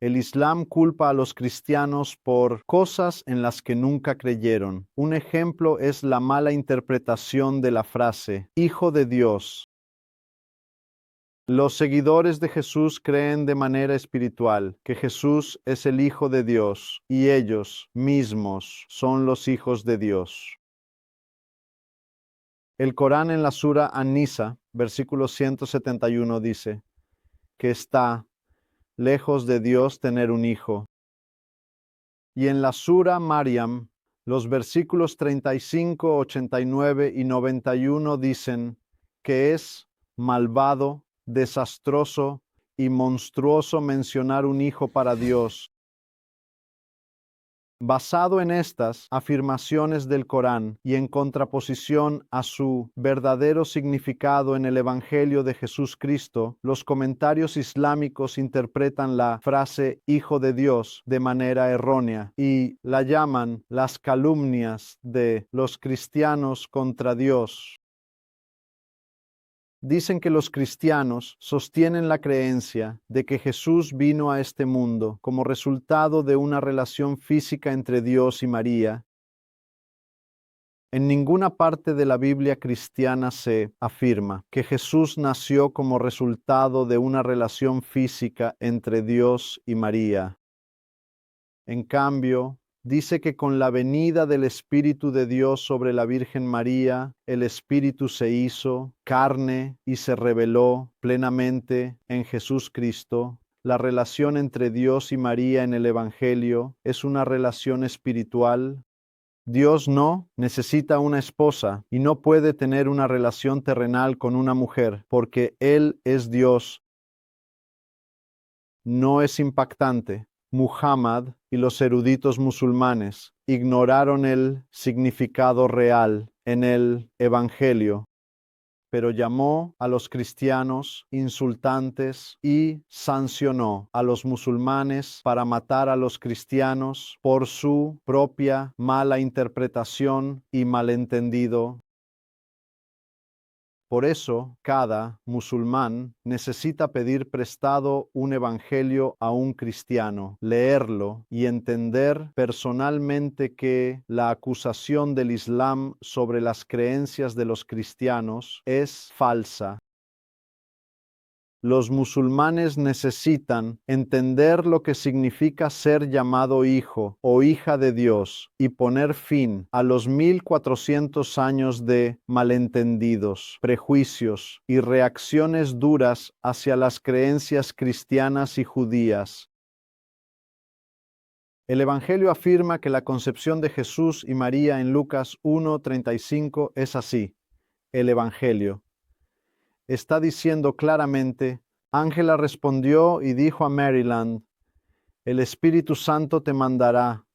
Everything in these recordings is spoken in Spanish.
El Islam culpa a los cristianos por cosas en las que nunca creyeron. Un ejemplo es la mala interpretación de la frase "Hijo de Dios". Los seguidores de Jesús creen de manera espiritual que Jesús es el Hijo de Dios y ellos mismos son los hijos de Dios. El Corán en la Sura An-Nisa, versículo 171 dice que está lejos de Dios tener un hijo. Y en la Sura Maryam, los versículos 35, 89 y 91 dicen que es malvado, desastroso y monstruoso mencionar un hijo para Dios. Basado en estas afirmaciones del Corán y en contraposición a su verdadero significado en el Evangelio de Jesucristo, los comentarios islámicos interpretan la frase "Hijo de Dios" de manera errónea y la llaman las calumnias de los cristianos contra Dios. Dicen que los cristianos sostienen la creencia de que Jesús vino a este mundo como resultado de una relación física entre Dios y María. En ninguna parte de la Biblia cristiana se afirma que Jesús nació como resultado de una relación física entre Dios y María. En cambio, dice que con la venida del Espíritu de Dios sobre la Virgen María, el Espíritu se hizo carne y se reveló plenamente en Jesucristo. La relación entre Dios y María en el Evangelio es una relación espiritual. Dios no necesita una esposa y no puede tener una relación terrenal con una mujer, porque Él es Dios. No es impactante. Muhammad y los eruditos musulmanes ignoraron el significado real en el Evangelio, pero llamó a los cristianos insultantes y sancionó a los musulmanes para matar a los cristianos por su propia mala interpretación y malentendido. Por eso, cada musulmán necesita pedir prestado un evangelio a un cristiano, leerlo y entender personalmente que la acusación del Islam sobre las creencias de los cristianos es falsa. Los musulmanes necesitan entender lo que significa ser llamado hijo o hija de Dios y poner fin a los 1400 años de malentendidos, prejuicios y reacciones duras hacia las creencias cristianas y judías. El Evangelio afirma que la concepción de Jesús y María en Lucas 1:35 es así. El Evangelio está diciendo claramente: Ángela respondió y dijo a Maryland: el Espíritu Santo te mandará,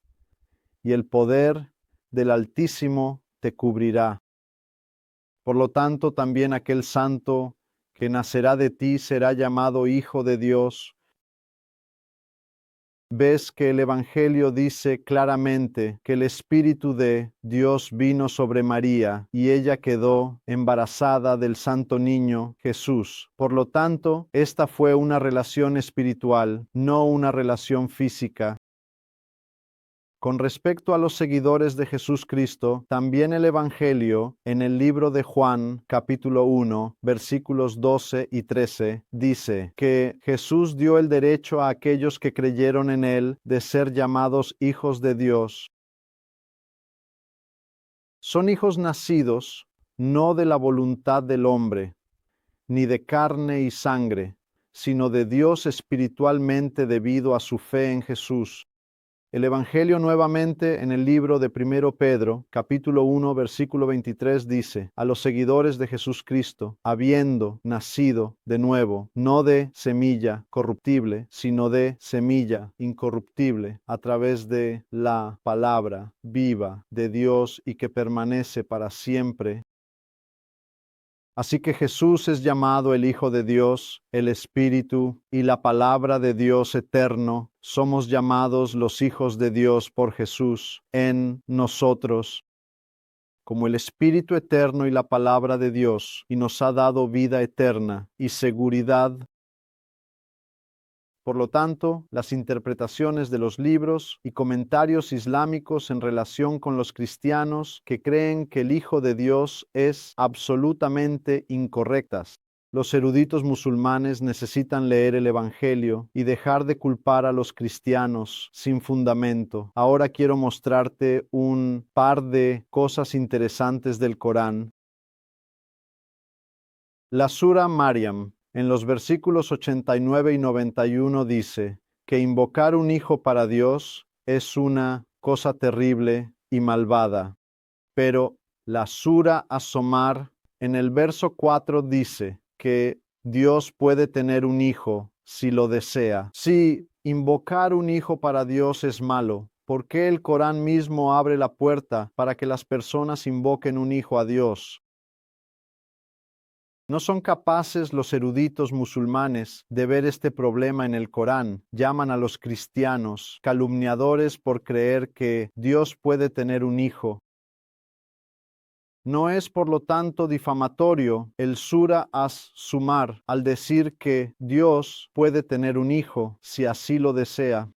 y el poder del Altísimo te cubrirá. Por lo tanto, también aquel santo que nacerá de ti será llamado Hijo de Dios. Ves que el Evangelio dice claramente que el Espíritu de Dios vino sobre María y ella quedó embarazada del Santo Niño Jesús. Por lo tanto, esta fue una relación espiritual, no una relación física. Con respecto a los seguidores de Jesucristo, también el Evangelio, en el libro de Juan, capítulo 1, versículos 12 y 13, dice que Jesús dio el derecho a aquellos que creyeron en Él de ser llamados hijos de Dios. Son hijos nacidos no de la voluntad del hombre, ni de carne y sangre, sino de Dios espiritualmente debido a su fe en Jesús. El Evangelio nuevamente en el libro de 1 Pedro, capítulo 1, versículo 23 dice: a los seguidores de Jesucristo, habiendo nacido de nuevo, no de semilla corruptible, sino de semilla incorruptible, a través de la palabra viva de Dios y que permanece para siempre. Así que Jesús es llamado el Hijo de Dios, el Espíritu y la palabra de Dios eterno. Somos llamados los hijos de Dios por Jesús en nosotros, como el Espíritu eterno y la palabra de Dios, y nos ha dado vida eterna y seguridad. Por lo tanto, las interpretaciones de los libros y comentarios islámicos en relación con los cristianos que creen que el Hijo de Dios es absolutamente incorrectas. Los eruditos musulmanes necesitan leer el Evangelio y dejar de culpar a los cristianos sin fundamento. Ahora quiero mostrarte un par de cosas interesantes del Corán. La Sura Maryam, en los versículos 89 y 91 dice que invocar un hijo para Dios es una cosa terrible y malvada. Pero la Sura Asomar, en el verso 4 dice que Dios puede tener un hijo si lo desea. Si invocar un hijo para Dios es malo, ¿por qué el Corán mismo abre la puerta para que las personas invoquen un hijo a Dios? No son capaces los eruditos musulmanes de ver este problema en el Corán. Llaman a los cristianos calumniadores por creer que Dios puede tener un hijo. No es, por lo tanto, difamatorio el Sura As-Sumar al decir que Dios puede tener un hijo si así lo desea.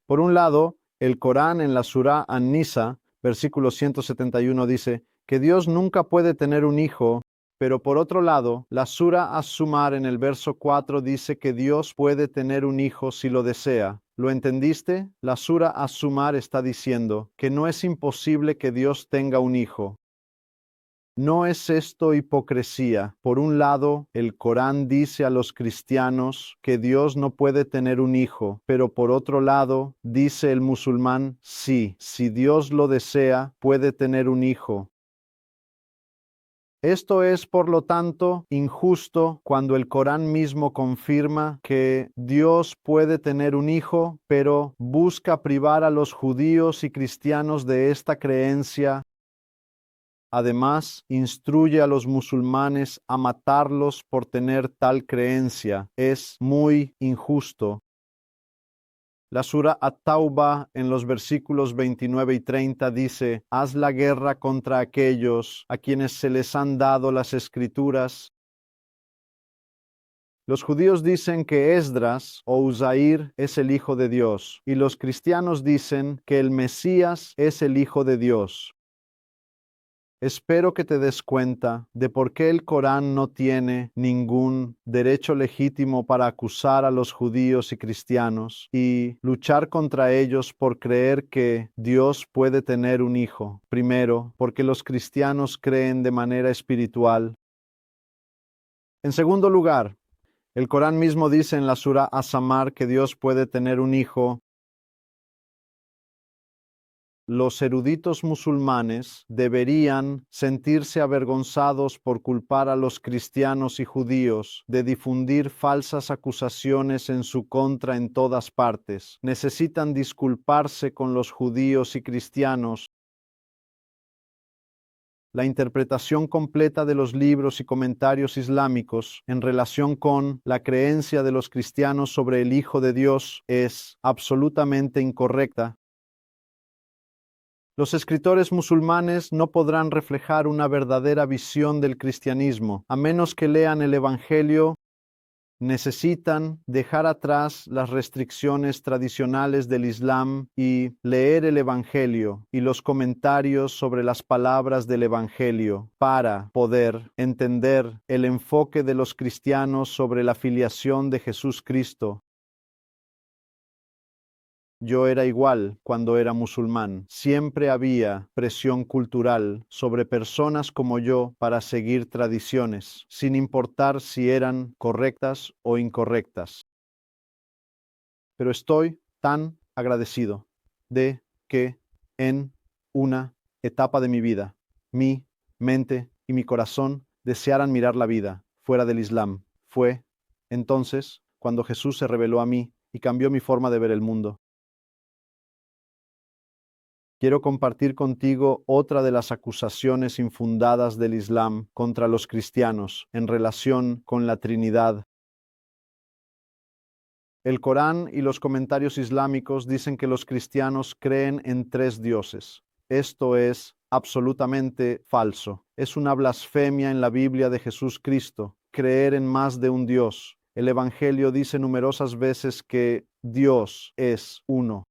Por un lado, el Corán en la Surá An-Nisa, versículo 171, dice que Dios nunca puede tener un hijo, pero por otro lado, la Sura As-Sumar en el verso 4 dice que Dios puede tener un hijo si lo desea. ¿Lo entendiste? La Sura As-Sumar está diciendo que no es imposible que Dios tenga un hijo. ¿No es esto hipocresía? Por un lado, el Corán dice a los cristianos que Dios no puede tener un hijo, pero por otro lado, dice el musulmán, sí, si Dios lo desea, puede tener un hijo. Esto es, por lo tanto, injusto cuando el Corán mismo confirma que Dios puede tener un hijo, pero busca privar a los judíos y cristianos de esta creencia. Además, instruye a los musulmanes a matarlos por tener tal creencia. Es muy injusto. La Sura At-Tauba en los versículos 29 y 30 dice: haz la guerra contra aquellos a quienes se les han dado las escrituras. Los judíos dicen que Esdras o Uzair es el Hijo de Dios, y los cristianos dicen que el Mesías es el Hijo de Dios. Espero que te des cuenta de por qué el Corán no tiene ningún derecho legítimo para acusar a los judíos y cristianos y luchar contra ellos por creer que Dios puede tener un hijo. Primero, porque los cristianos creen de manera espiritual. En segundo lugar, el Corán mismo dice en la Sura As-Samar que Dios puede tener un hijo. Los eruditos musulmanes deberían sentirse avergonzados por culpar a los cristianos y judíos de difundir falsas acusaciones en su contra en todas partes. Necesitan disculparse con los judíos y cristianos. La interpretación completa de los libros y comentarios islámicos en relación con la creencia de los cristianos sobre el Hijo de Dios es absolutamente incorrecta. Los escritores musulmanes no podrán reflejar una verdadera visión del cristianismo, a menos que lean el Evangelio. Necesitan dejar atrás las restricciones tradicionales del Islam y leer el Evangelio y los comentarios sobre las palabras del Evangelio para poder entender el enfoque de los cristianos sobre la filiación de Jesús Cristo. Yo era igual cuando era musulmán. Siempre había presión cultural sobre personas como yo para seguir tradiciones, sin importar si eran correctas o incorrectas. Pero estoy tan agradecido de que en una etapa de mi vida, mi mente y mi corazón desearan mirar la vida fuera del Islam. Fue entonces cuando Jesús se reveló a mí y cambió mi forma de ver el mundo. Quiero compartir contigo otra de las acusaciones infundadas del Islam contra los cristianos en relación con la Trinidad. El Corán y los comentarios islámicos dicen que los cristianos creen en 3 dioses. Esto es absolutamente falso. Es una blasfemia en la Biblia de Jesús Cristo, creer en más de un Dios. El Evangelio dice numerosas veces que Dios es uno.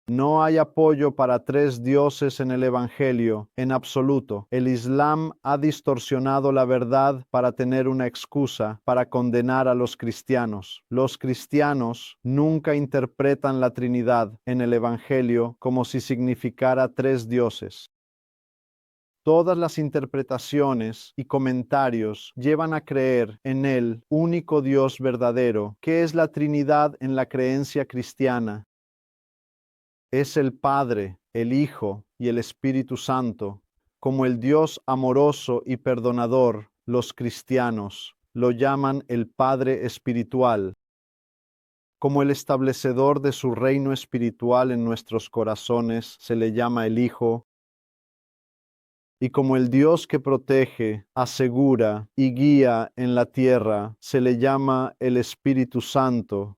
No hay apoyo para tres dioses en el Evangelio, en absoluto. El Islam ha distorsionado la verdad para tener una excusa para condenar a los cristianos. Los cristianos nunca interpretan la Trinidad en el Evangelio como si significara tres dioses. Todas las interpretaciones y comentarios llevan a creer en el único Dios verdadero, que es la Trinidad en la creencia cristiana. Es el Padre, el Hijo y el Espíritu Santo. Como el Dios amoroso y perdonador, los cristianos lo llaman el Padre espiritual. Como el establecedor de su reino espiritual en nuestros corazones, se le llama el Hijo. Y como el Dios que protege, asegura y guía en la tierra, se le llama el Espíritu Santo.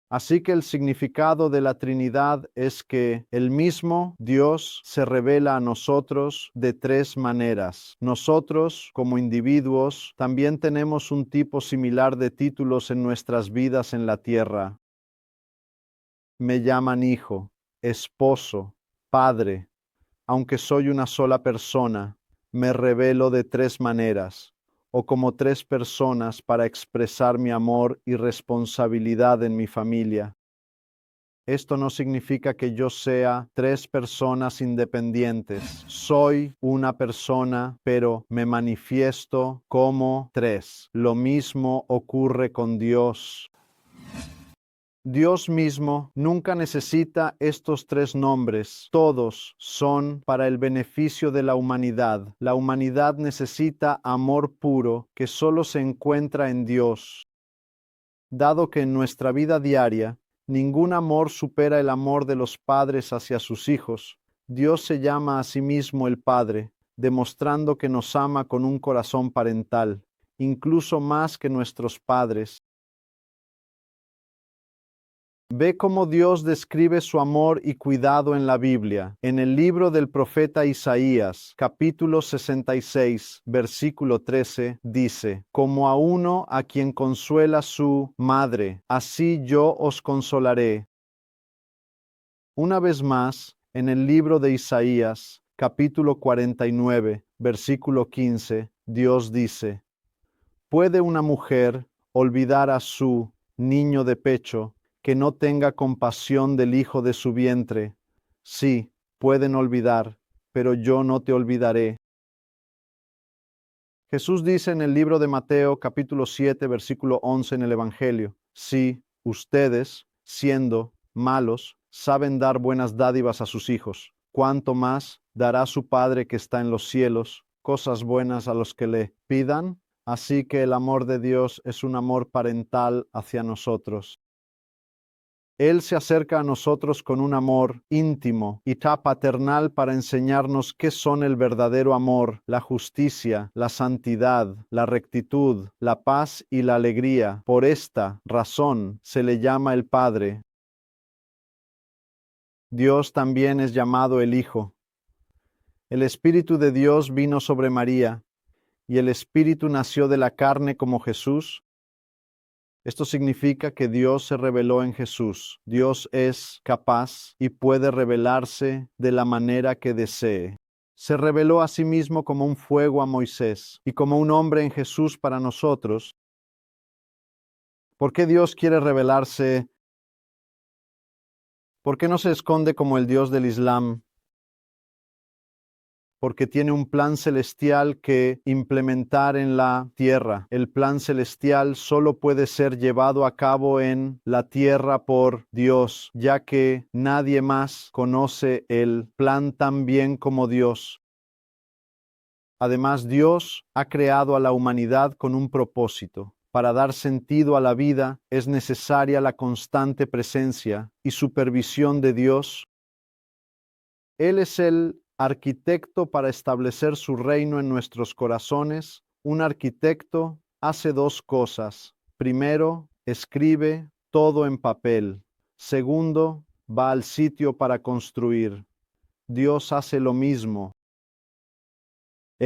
Así que el significado de la Trinidad es que el mismo Dios se revela a nosotros de tres maneras. Nosotros, como individuos, también tenemos un tipo similar de títulos en nuestras vidas en la tierra. Me llaman hijo, esposo, padre. Aunque soy una sola persona, me revelo de tres maneras, o como tres personas para expresar mi amor y responsabilidad en mi familia. Esto no significa que yo sea tres personas independientes. Soy una persona, pero me manifiesto como tres. Lo mismo ocurre con Dios. Dios mismo nunca necesita estos tres nombres. Todos son para el beneficio de la humanidad. La humanidad necesita amor puro que solo se encuentra en Dios. Dado que en nuestra vida diaria ningún amor supera el amor de los padres hacia sus hijos, Dios se llama a sí mismo el Padre, demostrando que nos ama con un corazón parental, incluso más que nuestros padres. Ve cómo Dios describe su amor y cuidado en la Biblia. En el libro del profeta Isaías, capítulo 66, versículo 13, dice: Como a uno a quien consuela su madre, así yo os consolaré. Una vez más, en el libro de Isaías, capítulo 49, versículo 15, Dios dice: ¿Puede una mujer olvidar a su niño de pecho, que no tenga compasión del hijo de su vientre? Sí, pueden olvidar, pero yo no te olvidaré. Jesús dice en el libro de Mateo, capítulo 7, versículo 11 en el Evangelio: Si ustedes, siendo malos, saben dar buenas dádivas a sus hijos, ¿cuánto más dará su Padre que está en los cielos cosas buenas a los que le pidan? Así que el amor de Dios es un amor parental hacia nosotros. Él se acerca a nosotros con un amor íntimo y paternal para enseñarnos qué son el verdadero amor, la justicia, la santidad, la rectitud, la paz y la alegría. Por esta razón se le llama el Padre. Dios también es llamado el Hijo. El Espíritu de Dios vino sobre María, y el Espíritu nació de la carne como Jesús. Esto significa que Dios se reveló en Jesús. Dios es capaz y puede revelarse de la manera que desee. Se reveló a sí mismo como un fuego a Moisés y como un hombre en Jesús para nosotros. ¿Por qué Dios quiere revelarse? ¿Por qué no se esconde como el Dios del Islam? Porque tiene un plan celestial que implementar en la tierra. El plan celestial solo puede ser llevado a cabo en la tierra por Dios, ya que nadie más conoce el plan tan bien como Dios. Además, Dios ha creado a la humanidad con un propósito. Para dar sentido a la vida es necesaria la constante presencia y supervisión de Dios. Él es el arquitecto para establecer su reino en nuestros corazones. Un arquitecto hace dos cosas. Primero, escribe todo en papel. Segundo, va al sitio para construir. Dios hace lo mismo.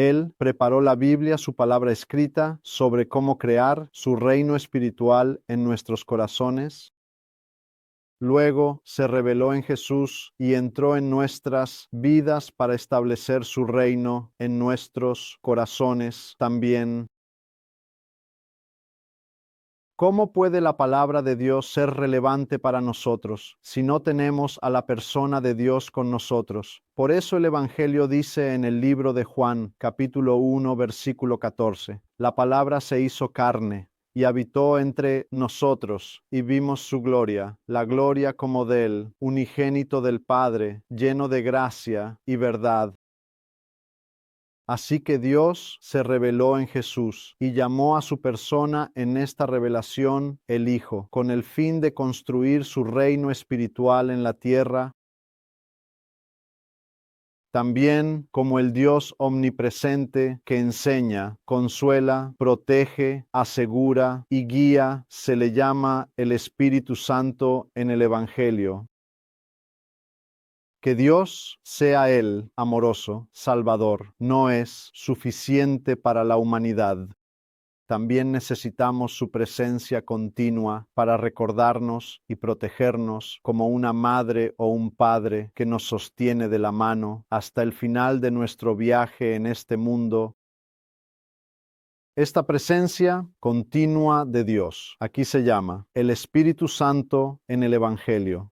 Él preparó la Biblia, su palabra escrita, sobre cómo crear su reino espiritual en nuestros corazones. Luego se reveló en Jesús y entró en nuestras vidas para establecer su reino en nuestros corazones también. ¿Cómo puede la palabra de Dios ser relevante para nosotros si no tenemos a la persona de Dios con nosotros? Por eso el Evangelio dice en el libro de Juan, capítulo 1, versículo 14, la palabra se hizo carne y habitó entre nosotros, y vimos su gloria, la gloria como del unigénito del Padre, lleno de gracia y verdad. Así que Dios se reveló en Jesús y llamó a su persona en esta revelación el Hijo, con el fin de construir su reino espiritual en la tierra. También como el Dios omnipresente que enseña, consuela, protege, asegura y guía, se le llama el Espíritu Santo en el Evangelio. Que Dios sea Él amoroso, salvador, no es suficiente para la humanidad. También necesitamos su presencia continua para recordarnos y protegernos como una madre o un padre que nos sostiene de la mano hasta el final de nuestro viaje en este mundo. Esta presencia continua de Dios, aquí se llama el Espíritu Santo en el Evangelio.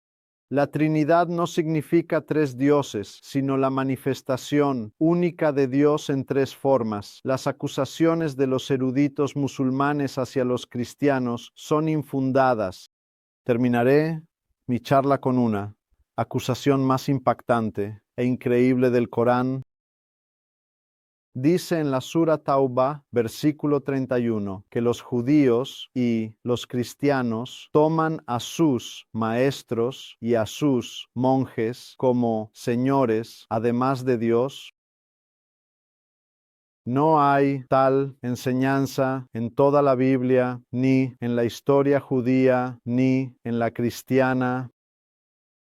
La Trinidad no significa tres dioses, sino la manifestación única de Dios en tres formas. Las acusaciones de los eruditos musulmanes hacia los cristianos son infundadas. Terminaré mi charla con una acusación más impactante e increíble del Corán. Dice en la Sura Tauba, versículo 31, que los judíos y los cristianos toman a sus maestros y a sus monjes como señores, además de Dios. No hay tal enseñanza en toda la Biblia, ni en la historia judía, ni en la cristiana.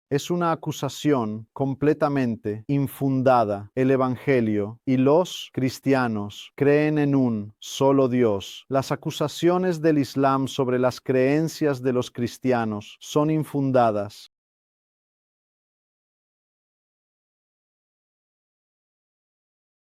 Es una acusación completamente infundada. El Evangelio y los cristianos creen en un solo Dios. Las acusaciones del Islam sobre las creencias de los cristianos son infundadas.